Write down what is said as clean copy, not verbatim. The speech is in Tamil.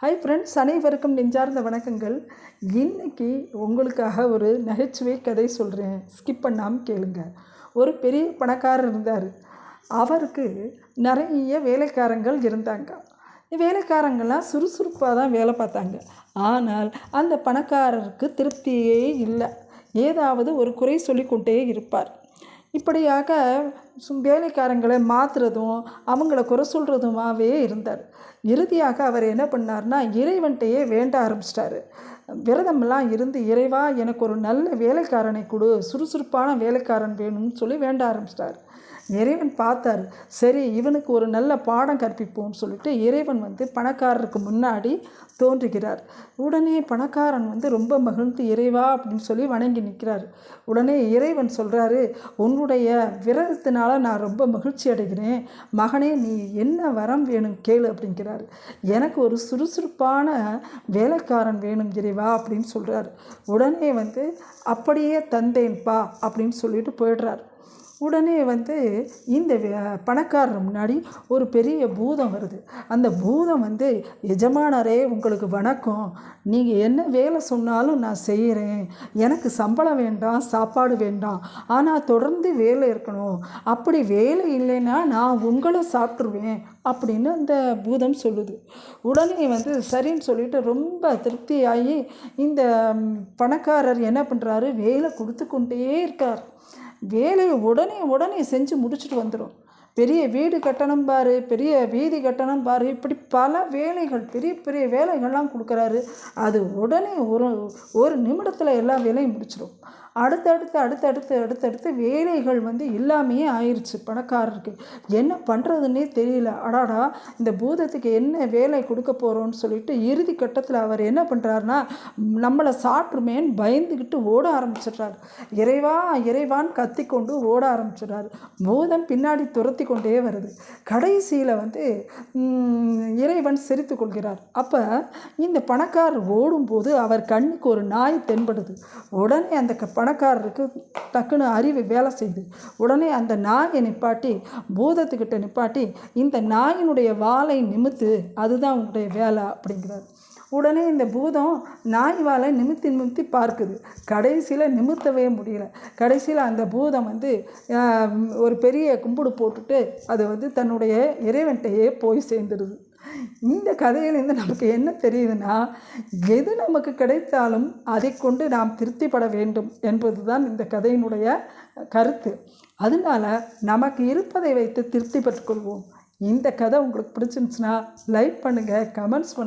ஹாய் ஃப்ரெண்ட்ஸ், அனைவருக்கும் நெஞ்சார்ந்த வணக்கங்கள். இன்றைக்கி உங்களுக்காக ஒரு நகைச்சுவை கதை சொல்கிறேன், ஸ்கிப் பண்ணாமல் கேளுங்க. ஒரு பெரிய பணக்காரர் இருந்தார். அவருக்கு நிறைய வேலைக்காரங்கள் இருந்தாங்க. வேலைக்காரங்கள்லாம் சுறுசுறுப்பாக தான் வேலை பார்த்தாங்க. ஆனால் அந்த பணக்காரருக்கு திருப்தியே இல்லை. ஏதாவது ஒரு குறை சொல்லிக்கொண்டே இருப்பார். இப்படியாக வேலைக்காரங்களை மாற்றுறதும் அவங்கள குறை சொல்கிறதுமாவே இருந்தார். இறுதியாக அவர் என்ன பண்ணார்னா, இறைவன்கிட்டையே வேண்ட ஆரம்பிச்சிட்டாரு. விரதமெல்லாம் இருந்து, இறைவா எனக்கு ஒரு நல்ல வேலைக்காரனை கொடு, சுறுசுறுப்பான வேலைக்காரன் வேணும்னு சொல்லி வேண்ட ஆரம்பிச்சிட்டார். இறைவன் பார்த்தார். சரி, இவனுக்கு ஒரு நல்ல பாடம் கற்பிப்போம்னு சொல்லிட்டு இறைவன் பணக்காரருக்கு முன்னாடி தோன்றுகிறார். உடனே பணக்காரன் ரொம்ப மகிழ்ந்து இறைவா அப்படின்னு சொல்லி வணங்கி நிற்கிறார். உடனே இறைவன் சொல்கிறாரு, உன்னுடைய விரதத்தினால நான் ரொம்ப மகிழ்ச்சி அடைகிறேன். மகனே, நீ என்ன வரம் வேணும் கேளு அப்படிங்கிறாரு. எனக்கு ஒரு சுறுசுறுப்பான வேலைக்காரன் வேணும் இறைவா அப்படின்னு சொல்கிறார். உடனே அப்படியே தந்தேன்பா அப்படின்னு சொல்லிட்டு போயிடுறார். உடனே இந்த பணக்காரர் முன்னாடி ஒரு பெரிய பூதம் வருது. அந்த பூதம் எஜமானரே, உங்களுக்கு வணக்கம். நீங்கள் என்ன வேலை சொன்னாலும் நான் செய்கிறேன். எனக்கு சம்பளம் வேண்டாம், சாப்பாடு வேண்டாம். ஆனால் தொடர்ந்து வேலை இருக்கணும். அப்படி வேலை இல்லைன்னா நான் உங்களை சாப்பிட்ருவேன் அப்படின்னு அந்த பூதம் சொல்லுது. உடனே சரின்னு சொல்லிட்டு ரொம்ப திருப்தியாகி இந்த பணக்காரர் என்ன பண்ணுறாரு, வேலை கொடுத்து கொண்டே இருக்கார். வேலையை உடனே செஞ்சு முடிச்சுட்டு வந்துடும். பெரிய வீடு கட்டணம் பாரு, பெரிய வீதி கட்டணம் பாரு, இப்படி பல வேலைகள், பெரிய பெரிய வேலைகள்லாம் கொடுக்குறாரு. அது உடனே ஒரு நிமிடத்தில் எல்லா வேலையும் முடிச்சிடும். அடுத்தடுத்து வேலைகள் எல்லாமே ஆயிடுச்சு. பணக்காரருக்கு என்ன பண்ணுறதுன்னே தெரியல. அடாடா, இந்த பூதத்துக்கு என்ன வேலை கொடுக்க போகிறோன்னு சொல்லிட்டு இறுதி கட்டத்தில் அவர் என்ன பண்ணுறாருனா, நம்மளை சாப்பிட்ருமேன்னு பயந்துக்கிட்டு ஓட ஆரம்பிச்சிடுறாரு. இறைவா இறைவான்னு கத்திக்கொண்டு ஓட ஆரம்பிச்சிடுறாரு. பூதம் பின்னாடி துரத்தி கொண்டே வருது. கடைசியில் இறைவன் சிரித்து கொள்கிறார். அப்போ இந்த பணக்காரர் ஓடும்போது அவர் கண்ணுக்கு ஒரு நாய் தென்படுது. உடனே அந்த பணக்காரருக்கு டக்குன்னு அறிவு வேலை செய்யுது. உடனே அந்த நாயை நிப்பாட்டி, பூதத்துக்கிட்ட நிப்பாட்டி, இந்த நாயினுடைய வாலை நிமித்து, அதுதான் உங்களுடைய வேலை அப்படிங்கிறார். உடனே இந்த பூதம் நாய் வாலை நிமித்தி பார்க்குது. கடைசியில் நிமித்தவே முடியல. கடைசியில் அந்த பூதம் ஒரு பெரிய கும்பிடு போட்டுட்டு அது தன்னுடைய இறைவன்கிட்டையே போய் சேர்ந்துடுது. இந்த கதையிலேருந்து நமக்கு என்ன தெரியுதுன்னா, எது நமக்கு கிடைத்தாலும் அதை கொண்டு நாம் திருப்திப்பட வேண்டும் என்பது தான் இந்த கதையினுடைய கருத்து. அதனால் நமக்கு இருப்பதை வைத்து திருப்தி பெற்றுக்கொள்வோம். இந்த கதை உங்களுக்கு பிடிச்சிருந்துச்சுன்னா லைக் பண்ணுங்கள், கமெண்ட்ஸ் பண்ணுங்கள்.